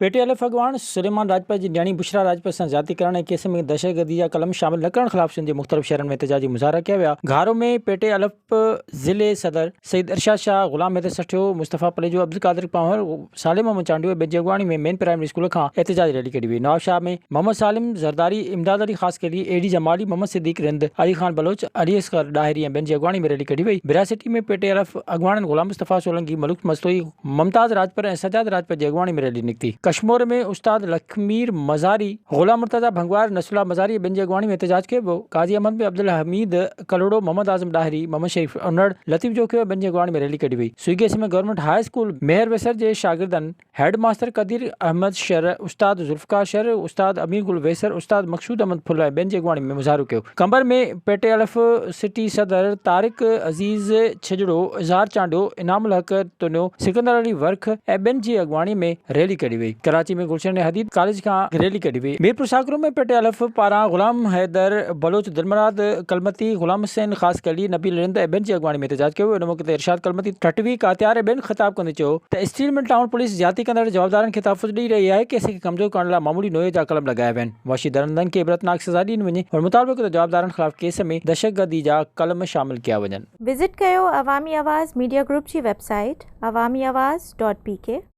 PTLF अॻवान सुलेमान राजपत जी न्याणी बुशरा राजपत सां ज़्यादती करण ऐं केस में दहशतगर्दी जा कलम शामिल न करण ख़िलाफ़ सिंध जे मुख़्तलिफ़ शहरनि में एहतजाजी मुज़ाहरा किया विया। घारो में PTLF ज़िले सदर सईद इरशाद शाह, ग़ुलाम हैदर सठियो, मुस्तफ़ा पलेजो, अब्दुल कादिर पंवर, सालिम मोहम्मद चांडियो ॿिनि जी अॻवानी में मेन प्राइमरी स्कूल खां एहतजाजी रैली कढी वई। नवाबशाह में मोहम्मद सालिम ज़रदारी, इमदाद अली ख़ास कली, AD जमाली, मोहम्मद सिद्दीक रिंद, अली खान बलोच, अली असगर ॾाहिरी ऐं ॿिनि जी अॻवानी में रैली कढी वई। बिरासिटी में PTLF अॻवाननि ग़ुलाम मुस्तफ़ा सोलंकी, मलूक मस्तोई, मुमताज़ राजपर ऐं सजाद राजपर जी अॻवानी में रैली निकिती। कश्मीर में उस्ताद लखमीर मज़ारी, ग़ुलाम मुर्तज़ा भंगवार, नसरुल्लाह मज़ारी ॿिनि जी अॻवानी में एहतजाज कयो वियो। काज़ी अहमद में अब्दुल हमीद कलोड़ो, मोहम्मद आज़म ॾाहिरी, मोहम्मद शरीफ उनड़, लतीफ़ जोखियो ॿिनि जी अॻवानी में रैली कढी वई। सुईगेसी में गवर्नमेंट हाई स्कूल मेहर वेसर जे शागिर्दनि हेड मास्टर कदीर अहमद शर, उस्ताद ज़ुल्फ़कार शर, उस्ताद अमीर गुल वेसर, उस्ताद मक़सूद अहमद फुल ऐं ॿिनि जी अॻवानी में मुज़ाहिरो कयो। कंबर में PTLF सिटी सदर तारिक अज़ीज़ छजड़ो, इज़हार चांडियो, इनामुल हक तुनियो, सिकंदर अली वर्ख ऐं ॿिनि जी अॻवानी में रैली कढी वई। कराची में गुलशन हदीद कॉलेज खां रैली कढी वई। मीरपुर शाकरो में PTLF पारां ग़ुलाम हैदर बलोच, दिलमराद कलमती, ग़ुलाम हुसैन ख़ास कली, नबील रिंद ऐं ॿिनि जी अॻवानी में एहतजाज कयो। इन मौक़े ते इरशाद कलमती, टटवी, कातियार ऐं ॿिनि ख़िताब कंदे चयो त स्टील मिल टाउन पुलिस ज़्यादती कंदड़ जवाबदारनि खे तहफ़्फ़ुज़ ॾेई रही आहे। केस खे कमज़ोर करण लाइ मामूली नोए जा कलम लॻाया विया आहिनि। वहशी दरंदनि खे इबरतनाक सज़ा ॾिनी वञे और मुतालबो कयो त जवाबदारनि ख़िलाफ़ केस में दहशतगर्दी जा कलम शामिल किया वञनि। विज़िट कयो अवामी आवाज़ मीडिया ग्रुप जी वेबसाइट awamiawaz.pk।